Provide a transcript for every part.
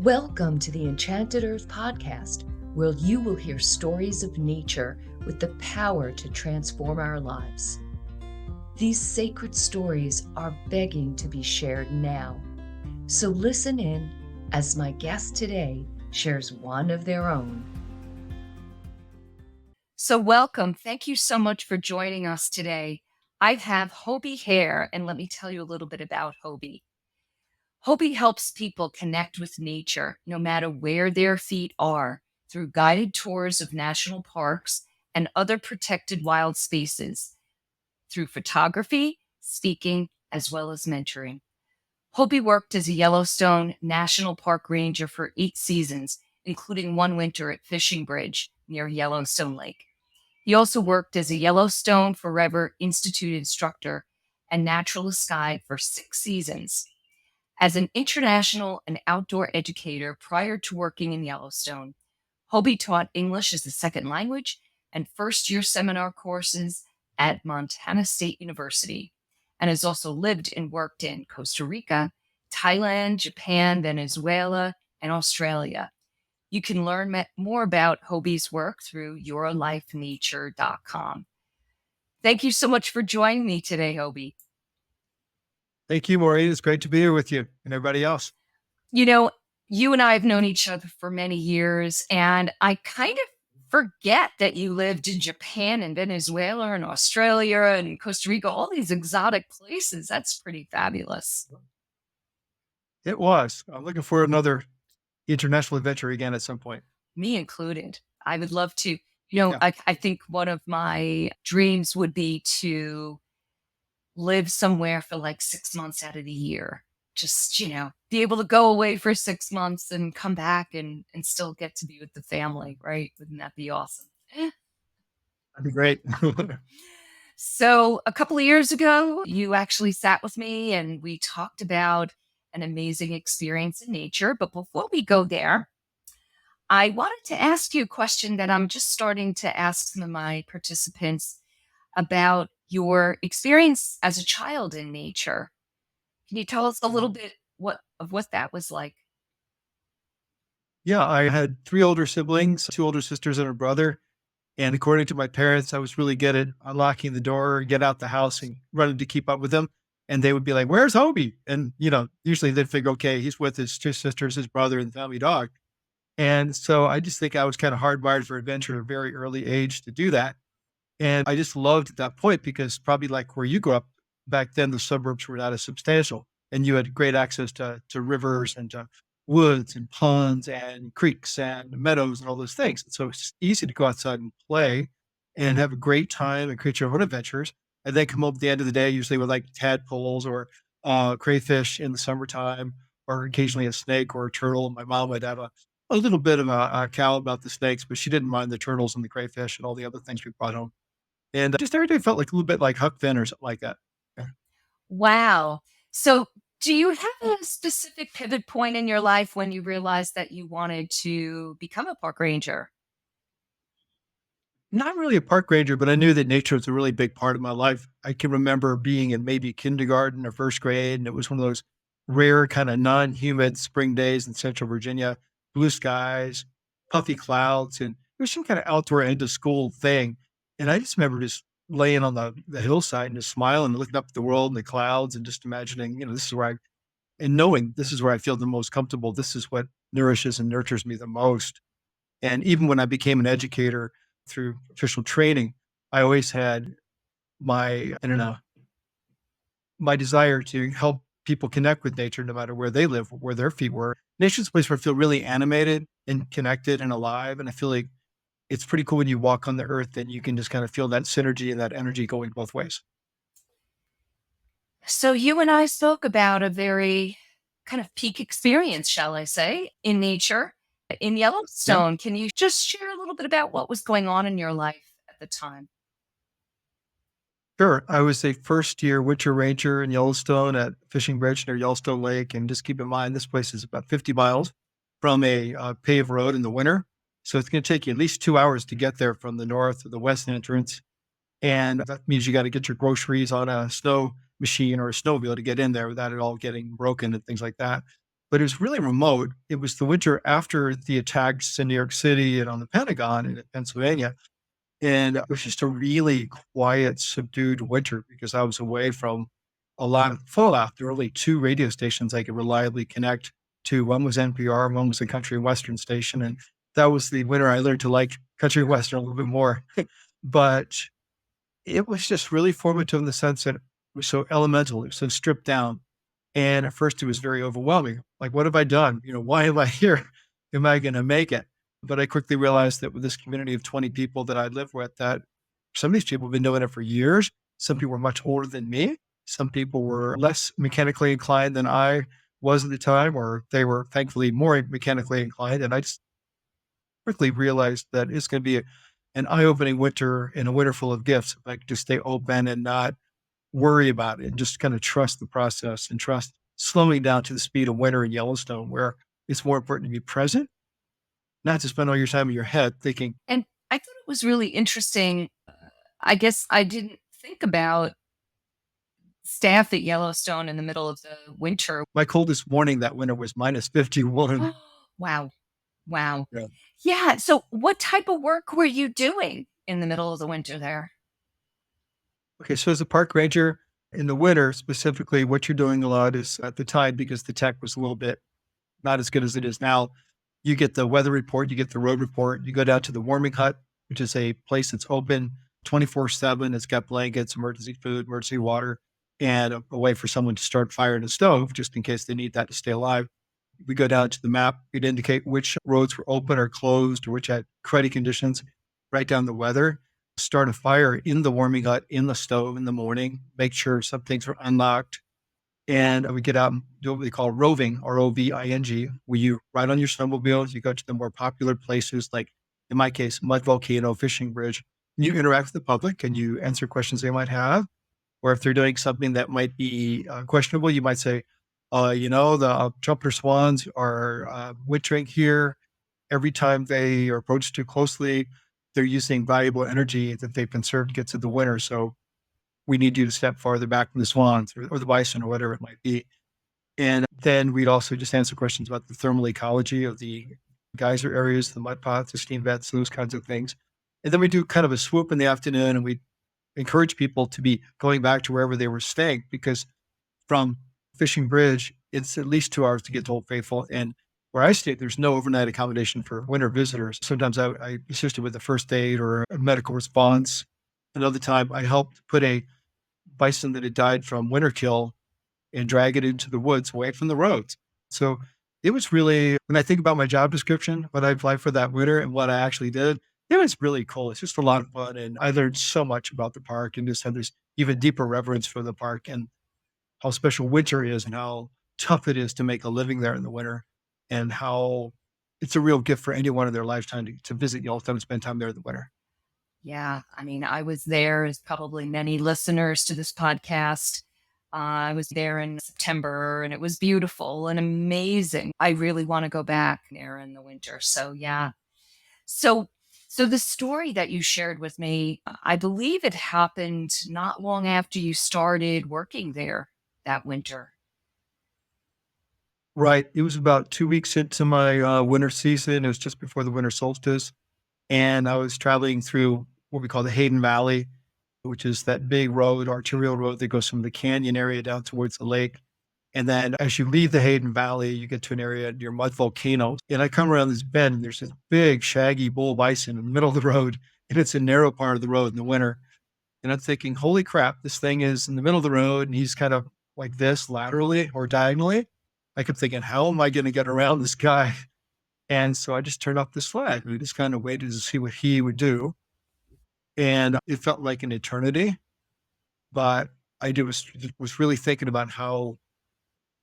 Welcome to the Enchanted Earth podcast, where you will hear stories of nature with the power to transform our lives. These sacred stories are begging to be shared now. So listen in as my guest today shares one of their own. So welcome. Thank you so much for joining us today. I have Hobie Hare, and let me tell you a little bit about Hobie. Hobie helps people connect with nature, no matter where their feet are, through guided tours of national parks and other protected wild spaces, through photography, speaking, as well as mentoring. Hobie worked as a Yellowstone National Park Ranger for 8 seasons, including one winter at Fishing Bridge near Yellowstone Lake. He also worked as a Yellowstone Forever Institute instructor and naturalist guide for 6 seasons. As an international and outdoor educator prior to working in Yellowstone, Hobie taught English as a second language and first-year seminar courses at Montana State University, and has also lived and worked in Costa Rica, Thailand, Japan, Venezuela, and Australia. You can learn more about Hobie's work through yourlifenature.com. Thank you so much for joining me today, Hobie. Thank you, Maureen. It's great to be here with you and everybody else. You know, you and I have known each other for many years, and I kind of forget that you lived in Japan and Venezuela and Australia and Costa Rica, all these exotic places. That's pretty fabulous. It was. I'm looking for another international adventure again at some point. Me included. I would love to. I think one of my dreams would be to live somewhere for like 6 months out of the year. Just, be able to go away for 6 months and come back and still get to be with the family, right? Wouldn't that be awesome? That'd be great. So a couple of years ago, you actually sat with me and we talked about an amazing experience in nature. But before we go there, I wanted to ask you a question that I'm just starting to ask some of my participants about your experience as a child in nature. Can you tell us a little bit what that was like? Yeah, I had 3 older siblings, 2 older sisters and a brother. And according to my parents, I was really good at unlocking the door, get out the house and running to keep up with them. And they would be like, "Where's Hobie?" And, usually they'd figure, okay, he's with his 2 sisters, his brother, and the family dog. And so I just think I was kind of hardwired for adventure at a very early age to do that. And I just loved at that point because probably like where you grew up back then, the suburbs were not as substantial and you had great access to rivers and to woods and ponds and creeks and meadows and all those things. So it's easy to go outside and play and have a great time and create your own adventures. And then come home at the end of the day, usually with like tadpoles or crayfish in the summertime, or occasionally a snake or a turtle. And my mom would have a little bit of a cow about the snakes, but she didn't mind the turtles and the crayfish and all the other things we brought home. And just every day felt like a little bit like Huck Finn or something like that. Yeah. Wow. So do you have a specific pivot point in your life when you realized that you wanted to become a park ranger? Not really a park ranger, but I knew that nature was a really big part of my life. I can remember being in maybe kindergarten or first grade, and it was one of those rare kind of non-humid spring days in Central Virginia, blue skies, puffy clouds, and it was some kind of outdoor end of school thing. And I just remember just laying on the hillside and just smiling and looking up at the world and the clouds and just imagining, this is where and knowing this is where I feel the most comfortable. This is what nourishes and nurtures me the most. And even when I became an educator through official training, I always had I don't know, my desire to help people connect with nature no matter where they live, where their feet were. Nature's a place where I feel really animated and connected and alive. And I feel like it's pretty cool when you walk on the earth and you can just kind of feel that synergy and that energy going both ways. So you and I spoke about a very kind of peak experience, shall I say, in nature in Yeah, Yellowstone. Can you just share a little bit about what was going on in your life at the time? sure. I was a first year winter ranger in Yellowstone at Fishing Bridge near Yellowstone Lake. And just keep in mind, this place is about 50 miles from a paved road in the winter. So it's going to take you at least 2 hours to get there from the north or the west entrance. And that means you got to get your groceries on a snow machine or a snowmobile to get in there without it all getting broken and things like that. but it was really remote. It was the winter after the attacks in New York City and on the Pentagon and in Pennsylvania. And it was just a really quiet, subdued winter because I was away from a lot of fallout. There were only two radio stations I could reliably connect to. One was NPR, one was a country and western station. And that was the winter I learned to like country and western a little bit more. But it was just really formative in the sense that it was so elemental, it was so stripped down. And at first it was very overwhelming. Like, what have I done? Why am I here? Am I going to make it? But I quickly realized that with this community of 20 people that I live with, that some of these people have been doing it for years. Some people were much older than me. Some people were less mechanically inclined than I was at the time, or they were thankfully more mechanically inclined. And I just quickly realized that it's going to be an eye-opening winter and a winter full of gifts. If I could just stay open and not worry about it and just kind of trust the process and trust slowing down to the speed of winter in Yellowstone, where it's more important to be present, not to spend all your time in your head thinking. And I thought it was really interesting. I guess I didn't think about staff at Yellowstone in the middle of the winter. My coldest morning that winter was minus 51. Wow. Wow. Yeah. Yeah. So, what type of work were you doing in the middle of the winter there? Okay, so as a park ranger in the winter, specifically, what you're doing a lot is at the time, because the tech was a little bit not as good as it is now, you get the weather report, you get the road report, you go down to the warming hut, which is a place that's open 24/7. It's got blankets, emergency food, emergency water, and a way for someone to start fire in a stove just in case they need that to stay alive. We go down to the map. You'd indicate which roads were open or closed or which had cruddy conditions, write down the weather, start a fire in the warming hut, in the stove in the morning, make sure some things are unlocked. And we get out and do what we call roving, Roving, where you ride on your snowmobiles, you go to the more popular places, like in my case, Mud Volcano Fishing Bridge. You interact with the public and you answer questions they might have. Or if they're doing something that might be questionable, you might say, the trumpeter swans are wintering here. Every time they are approached too closely, they're using valuable energy that they've conserved to get to the winter. So we need you to step farther back from the swans or the bison or whatever it might be. And then we'd also just answer questions about the thermal ecology of the geyser areas, the mud pots, the steam vents, those kinds of things. And then we do kind of a swoop in the afternoon and we encourage people to be going back to wherever they were staying, because from Fishing Bridge, it's at least 2 hours to get to Old Faithful. And where I stayed, there's no overnight accommodation for winter visitors. Sometimes I assisted with the first aid or a medical response. Another time I helped put a bison that had died from winter kill and drag it into the woods away from the roads. So it was really, when I think about my job description, what I applied for that winter and what I actually did, it was really cool. It's just a lot of fun. And I learned so much about the park and just had this even deeper reverence for the park and how special winter is and how tough it is to make a living there in the winter and how it's a real gift for anyone in their lifetime to visit Yellowstone and spend time there in the winter. Yeah. I mean, I was there, as probably many listeners to this podcast. I was there in September and it was beautiful and amazing. I really want to go back there in the winter. So, yeah. So, so the story that you shared with me, I believe it happened not long after you started working there that winter. Right. It was about 2 weeks into my winter season. It was just before the winter solstice. And I was traveling through what we call the Hayden Valley, which is that big road, arterial road that goes from the canyon area down towards the lake. And then as you leave the Hayden Valley, you get to an area near Mud Volcano. And I come around this bend and there's this big, shaggy bull bison in the middle of the road. And it's a narrow part of the road in the winter. And I'm thinking, holy crap, this thing is in the middle of the road and he's kind of like this laterally or diagonally. I kept thinking, how am I going to get around this guy? And so I just turned off the sled. We just kind of waited to see what he would do. And it felt like an eternity, but was really thinking about how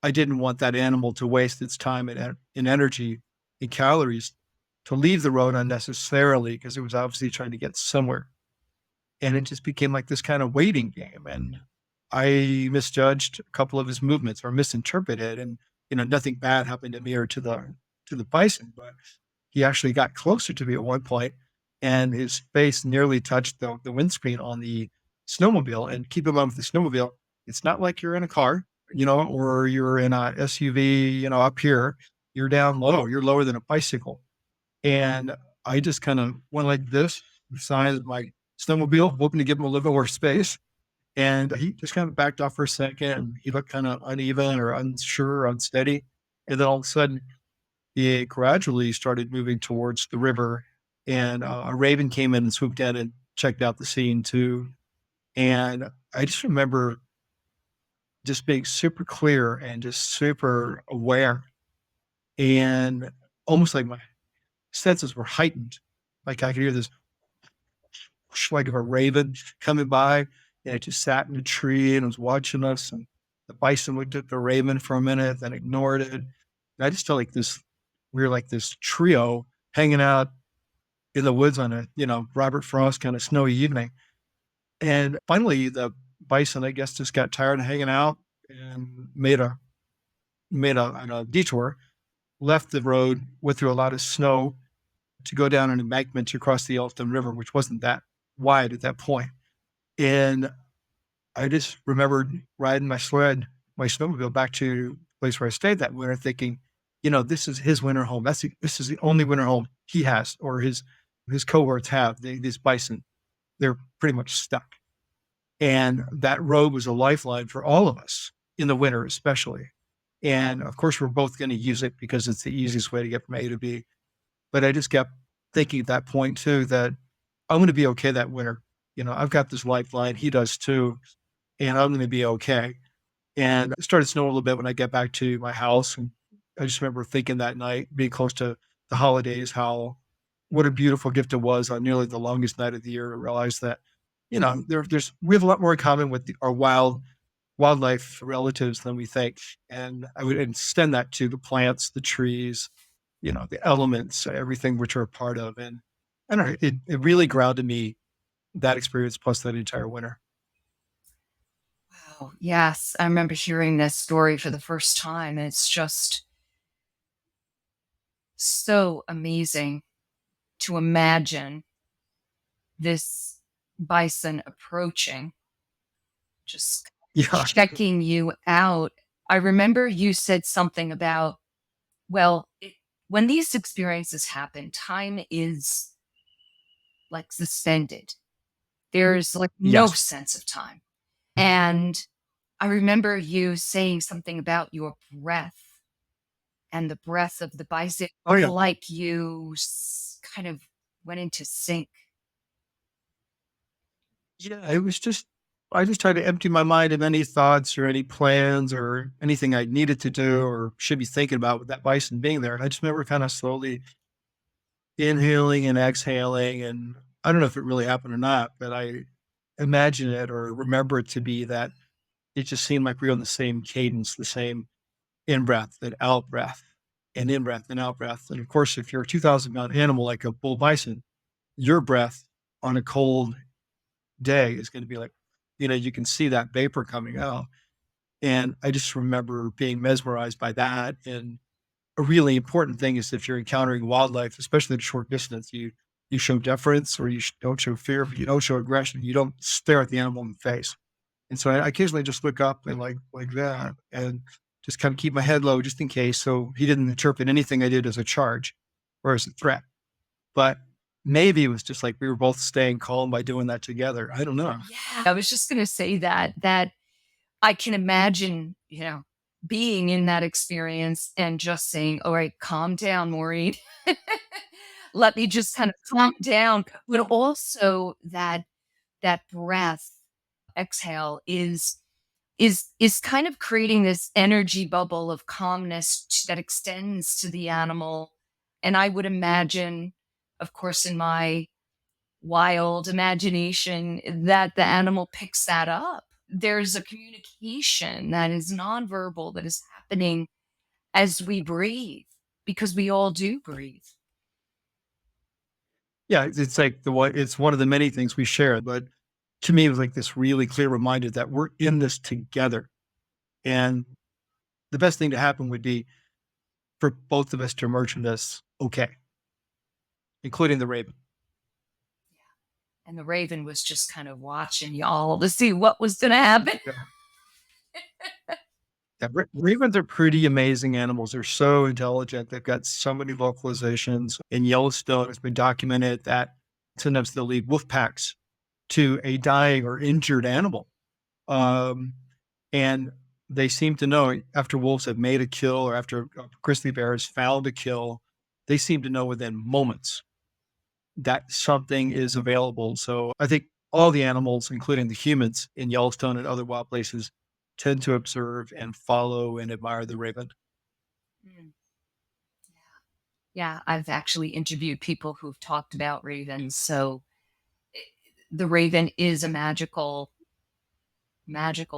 I didn't want that animal to waste its time and energy and calories to leave the road unnecessarily because it was obviously trying to get somewhere. And it just became like this kind of waiting game. And I misjudged a couple of his movements or misinterpreted. And, nothing bad happened to me or to the bison, but he actually got closer to me at one point and his face nearly touched the windscreen on the snowmobile. And keep in mind with the snowmobile, it's not like you're in a car. or you're in a SUV, up here, you're down low, you're lower than a bicycle. And I just kind of went like this, beside my snowmobile, hoping to give him a little bit more space. And he just kind of backed off for a second. And he looked kind of uneven or unsure, unsteady. And then all of a sudden, he gradually started moving towards the river. And a raven came in and swooped in and checked out the scene too. And I just remember just being super clear and just super aware and almost like my senses were heightened. Like I could hear this like of a raven coming by, and it just sat in a tree and was watching us. And the bison looked at the raven for a minute, then ignored it. And I just felt like we were like this trio hanging out in the woods on a, Robert Frost kind of snowy evening. And finally, the bison, I guess, just got tired of hanging out and made a detour, left the road, went through a lot of snow to go down an embankment to cross the Yellowstone River, which wasn't that wide at that point. And I just remembered riding my snowmobile back to the place where I stayed that winter, thinking, this is his winter home. This is the only winter home he has, or his cohorts have. These bison, they're pretty much stuck. And that road was a lifeline for all of us in the winter, especially. And of course, we're both going to use it because it's the easiest way to get from A to B. But I just kept thinking at that point too that I'm going to be okay that winter. I've got this lifeline. He does too. And I'm going to be okay. And it started snowing a little bit when I get back to my house. And I just remember thinking that night, being close to the holidays, what a beautiful gift it was on nearly the longest night of the year to realize that, we have a lot more in common with our wildlife relatives than we think. And I would extend that to the plants, the trees, the elements, everything which are a part of. And I don't know, it really grounded me, that experience plus that entire winter. Wow. Yes, I remember hearing this story for the first time. And it's just so amazing to imagine this bison approaching, just Yeah. checking you out. I remember you said something about, well, when these experiences happen, time is like suspended. There's like no Yes. sense of time. And I remember you saying something about your breath and the breath of the bison, Oh yeah. like you kind of went into sync. Yeah. I just tried to empty my mind of any thoughts or any plans or anything I needed to do or should be thinking about with that bison being there. And I just remember kind of slowly inhaling and exhaling. And I don't know if it really happened or not, but I imagine it or remember it to be that it just seemed like we were on the same cadence, the same in breath and out breath and in breath and out breath. And of course, if you're a 2,000-pound animal like a bull bison, your breath on a cold day is going to be like, you can see that vapor coming out. And I just remember being mesmerized by that. And a really important thing is if you're encountering wildlife, especially at a short distance, you show deference or don't show fear, but you don't show aggression. You don't stare at the animal in the face. And so I occasionally just look up and like that and just kind of keep my head low just in case. So he didn't interpret anything I did as a charge or as a threat. But maybe it was just like we were both staying calm by doing that together. I don't know. Yeah. I was just going to say that I can imagine, being in that experience and just saying, all right, calm down, Maureen. Let me just kind of calm down. But also that breath exhale is kind of creating this energy bubble of calmness that extends to the animal. And I would imagine, of course, in my wild imagination, that the animal picks that up. There's a communication that is nonverbal that is happening as we breathe, because we all do breathe. Yeah, it's like it's one of the many things we share. But to me, it was like this really clear reminder that we're in this together. And the best thing to happen would be for both of us to emerge from this okay, including the raven. And the raven was just kind of watching y'all to see what was going to happen. Yeah. Yeah, ravens are pretty amazing animals. They're so intelligent. They've got so many vocalizations. In Yellowstone, it's been documented that sometimes they'll lead wolf packs to a dying or injured animal. Um, and they seem to know after wolves have made a kill or after a grizzly bear has found a kill, they seem to know within moments that something is available. So I think all the animals, including the humans in Yellowstone and other wild places, tend to observe and follow and admire the raven. Mm. Yeah, I've actually interviewed people who've talked about ravens. So eh, the raven is a magical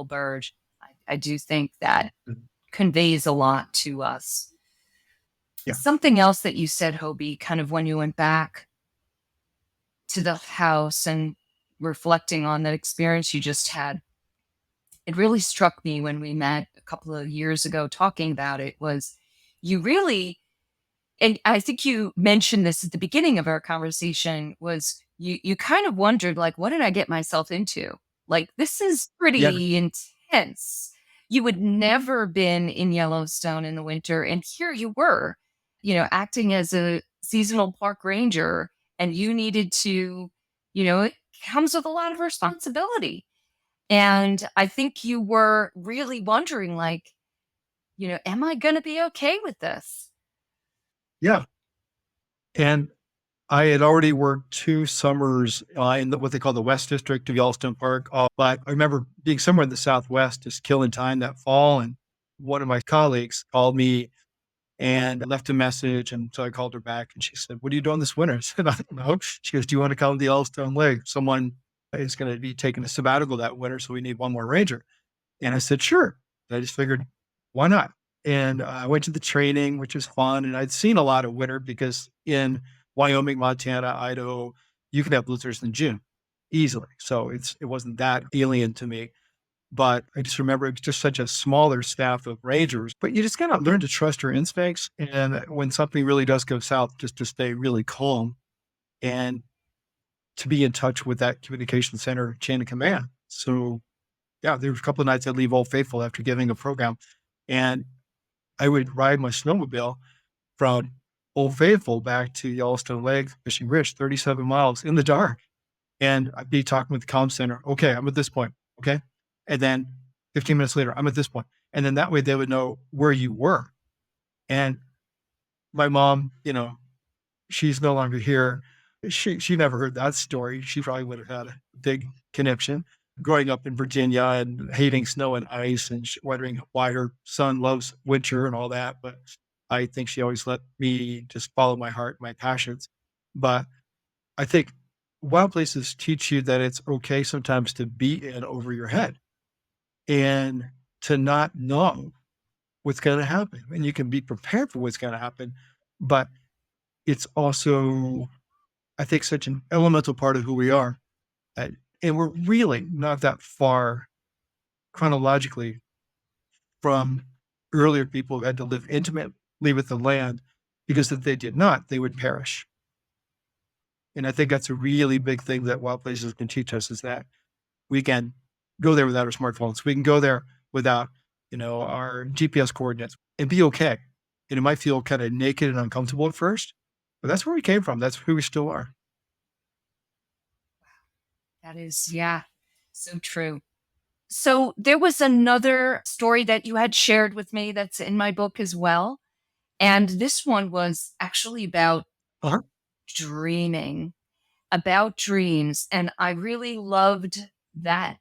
bird. I do think that Mhm. conveys a lot to us. Yeah. Something else that you said, Hobie, kind of when you went back to the house and reflecting on that experience you just had, it really struck me when we met a couple of years ago talking about it was you really, and I think you mentioned this at the beginning of our conversation, was you kind of wondered like, what did I get myself into? Like, this is Yeah. pretty intense. You would never been in Yellowstone in the winter, and here you were, acting as a seasonal park ranger, and you needed to, it comes with a lot of responsibility. And I think you were really wondering, like, am I going to be okay with this? Yeah. And I had already worked 2 summers, in what they call the West District of Yellowstone Park, but I remember being somewhere in the Southwest, just killing time that fall, and one of my colleagues called me and left a message, and so I called her back, and she said, "What are you doing this winter?" I said, "I don't know." She goes, "Do you wanna come to the Yellowstone Lake? Someone is gonna be taking a sabbatical that winter, so we need one more ranger." And I said, "Sure." I just figured, why not? And I went to the training, which was fun. And I'd seen a lot of winter because in Wyoming, Montana, Idaho, you can have blizzards in June easily. So it wasn't that alien to me. But I just remember it was just such a smaller staff of rangers. But you just kind of learn to trust your instincts. And when something really does go south, just to stay really calm and to be in touch with that communication center chain of command. So yeah, there was a couple of nights I'd leave Old Faithful after giving a program, and I would ride my snowmobile from Old Faithful back to Yellowstone Lake, Fishing Ridge, 37 miles in the dark. And I'd be talking with the comm center. Okay, I'm at this point. Okay. And then 15 minutes later, I'm at this point. And then that way they would know where you were. And my mom, she's no longer here. She never heard that story. She probably would have had a big conniption growing up in Virginia and hating snow and ice and wondering why her son loves winter and all that. But I think she always let me just follow my heart, my passions. But I think wild places teach you that it's okay sometimes to be in over your head and to not know what's going to happen. And you can be prepared for what's going to happen, but it's also, I think, such an elemental part of who we are. Uh, and we're really not that far chronologically from earlier people who had to live intimately with the land because if they did not, they would perish. And I think that's a really big thing that wild places can teach us is that we can go there without our smartphones. We can go there without, our GPS coordinates and be okay. And it might feel kind of naked and uncomfortable at first, but that's where we came from. That's who we still are. That is, yeah, so true. So there was another story that you had shared with me that's in my book as well. And this one was actually Uh-huh. dreaming, about dreams. And I really loved that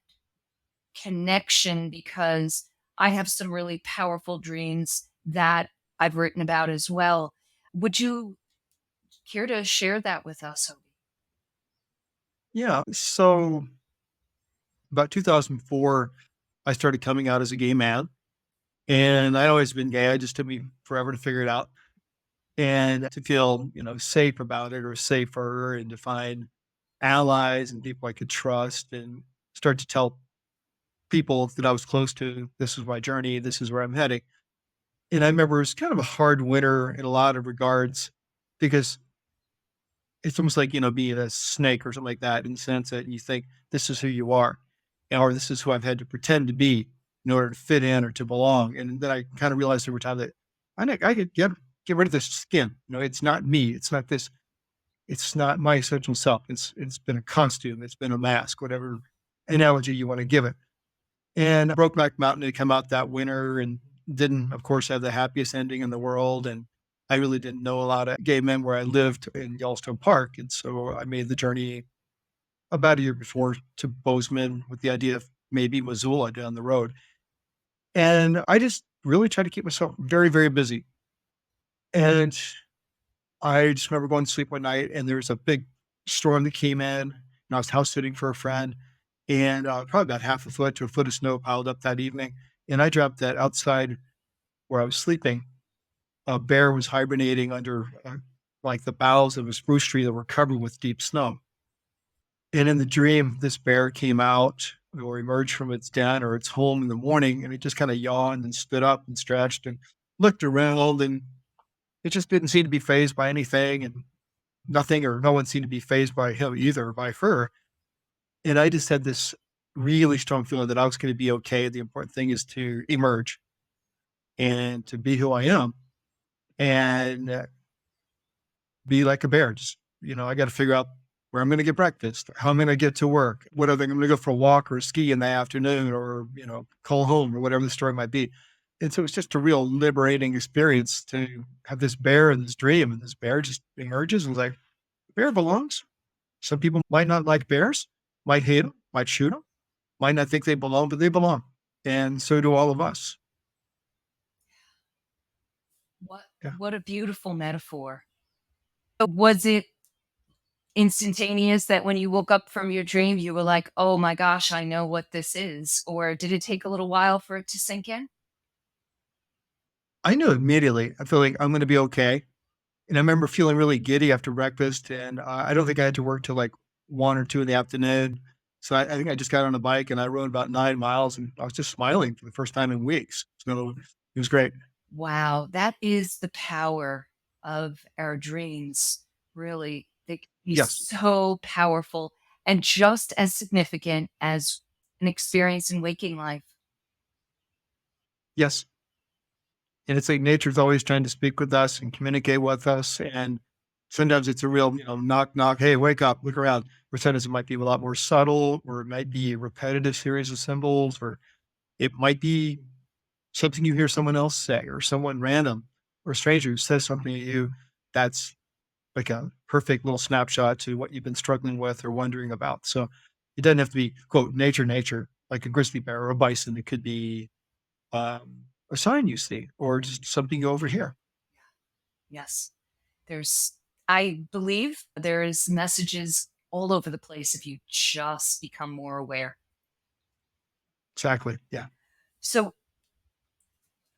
connection because I have some really powerful dreams that I've written about as well. Would you care to share that with us, Hobie? Yeah. So about 2004, I started coming out as a gay man. And I'd always been gay. It just took me forever to figure it out and to feel, safe about it or safer and to find allies and people I could trust and start to tell people that I was close to, this is my journey, this is where I'm heading. And I remember it was kind of a hard winter in a lot of regards because it's almost like, being a snake or something like that in the sense that you think this is who you are or this is who I've had to pretend to be. in order to fit in or to belong. And then I kind of realized over time that I could get rid of this skin. It's not me. It's not this. It's not my essential self. It's been a costume. It's been a mask. Whatever analogy you want to give it. And Brokeback Mountain had come out that winter and didn't, of course, have the happiest ending in the world. And I really didn't know a lot of gay men where I lived in Yellowstone Park. And so I made the journey about a year before to Bozeman with the idea of maybe Missoula down the road. And I just really tried to keep myself very, very busy. And I just remember going to sleep one night and there was a big storm that came in and I was house sitting for a friend and probably about half a foot to a foot of snow piled up that evening. And I dreamt that outside where I was sleeping, a bear was hibernating under like the boughs of a spruce tree that were covered with deep snow. And in the dream, this bear came out or emerged from its den or its home in the morning, and it just kind of yawned and stood up and stretched and looked around, and it just didn't seem to be phased by anything, and nothing or no one seemed to be phased by him either, by her. And I just had this really strong feeling that I was going to be okay. The important thing is to emerge and to be who I am and be like a bear. Just, I got to figure out where I'm going to get breakfast, how I'm going to get to work, whether I'm going to go for a walk or a ski in the afternoon or, call home or whatever the story might be. And so it's just a real liberating experience to have this bear in this dream. And this bear just emerges and is like, the bear belongs. Some people might not like bears, might hate them, might shoot them, might not think they belong, but they belong. And so do all of us. What Yeah. what a beautiful metaphor. Was it instantaneous that when you woke up from your dream, you were like, "Oh my gosh, I know what this is," or did it take a little while for it to sink in? I knew immediately. I feel like I'm going to be okay. And I remember feeling really giddy after breakfast. And I don't think I had to work till like 1 or 2 in the afternoon. So I think I just got on a bike and I rode about 9 miles and I was just smiling for the first time in weeks. So it was great. Wow, that is the power of our dreams, really. They can be Yes. so powerful and just as significant as an experience in waking life. Yes. And it's like nature's always trying to speak with us and communicate with us. And sometimes it's a real, knock, knock. Hey, wake up, look around. Or sometimes it might be a lot more subtle, or it might be a repetitive series of symbols, or it might be something you hear someone else say, or someone random or stranger who says something to you that's like a perfect little snapshot to what you've been struggling with or wondering about. So it doesn't have to be, quote, nature, like a grizzly bear or a bison. It could be a sign you see or just something you overhear. Yes. There's I believe there's messages all over the place if you just become more aware. Exactly. Yeah. So,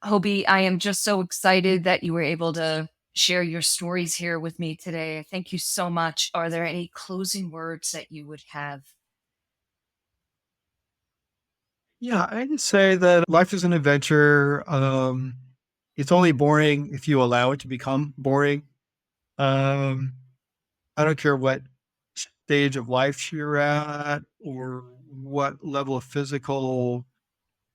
Hobie, I am just so excited that you were able to share your stories here with me today. Thank you so much. Are there any closing words that you would have? Yeah. I can say that life is an adventure. It's only boring if you allow it to become boring. Um, I don't care what stage of life you're at or what level of physical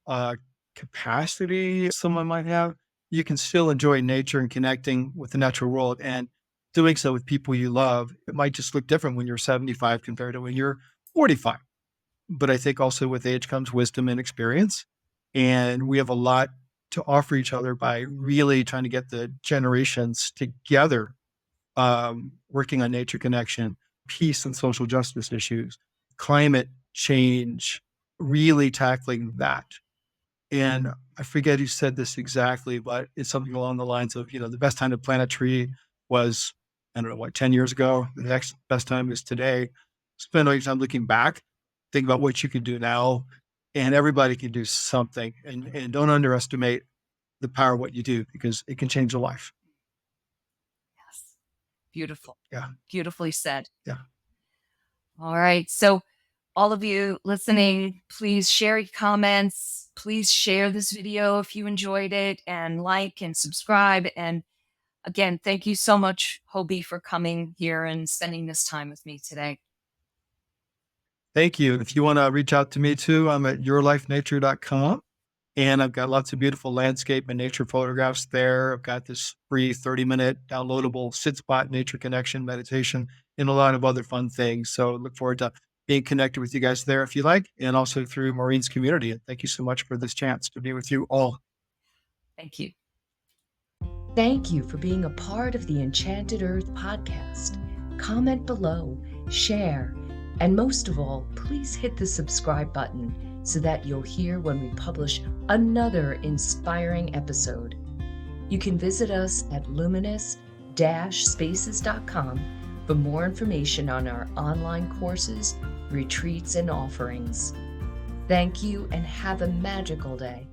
uh, capacity someone might have, you can still enjoy nature and connecting with the natural world and doing so with people you love. It might just look different when you're 75 compared to when you're 45. But I think also with age comes wisdom and experience. And we have a lot to offer each other by really trying to get the generations together, working on nature connection, peace and social justice issues, climate change, really tackling that. And I forget who said this exactly, but it's something along the lines of, the best time to plant a tree was, I don't know, what, 10 years ago. The next best time is today. Spend all your time looking back, think about what you can do now, and everybody can do something. And don't underestimate the power of what you do because it can change a life. Yes. Beautiful. Yeah. Beautifully said. Yeah. All right. So, all of you listening, please share your comments. Please share this video if you enjoyed it and like and subscribe. And again, thank you so much, Hobie, for coming here and spending this time with me today. Thank you. If you want to reach out to me too, I'm at yourlifenature.com. And I've got lots of beautiful landscape and nature photographs there. I've got this free 30-minute downloadable sit spot nature connection meditation and a lot of other fun things. So look forward to being connected with you guys there if you like, and also through Maureen's community. And thank you so much for this chance to be with you all. Thank you. Thank you for being a part of the Enchanted Earth podcast. Comment below, share, and most of all, please hit the subscribe button so that you'll hear when we publish another inspiring episode. You can visit us at luminous-spaces.com for more information on our online courses, retreats, and offerings. Thank you and have a magical day.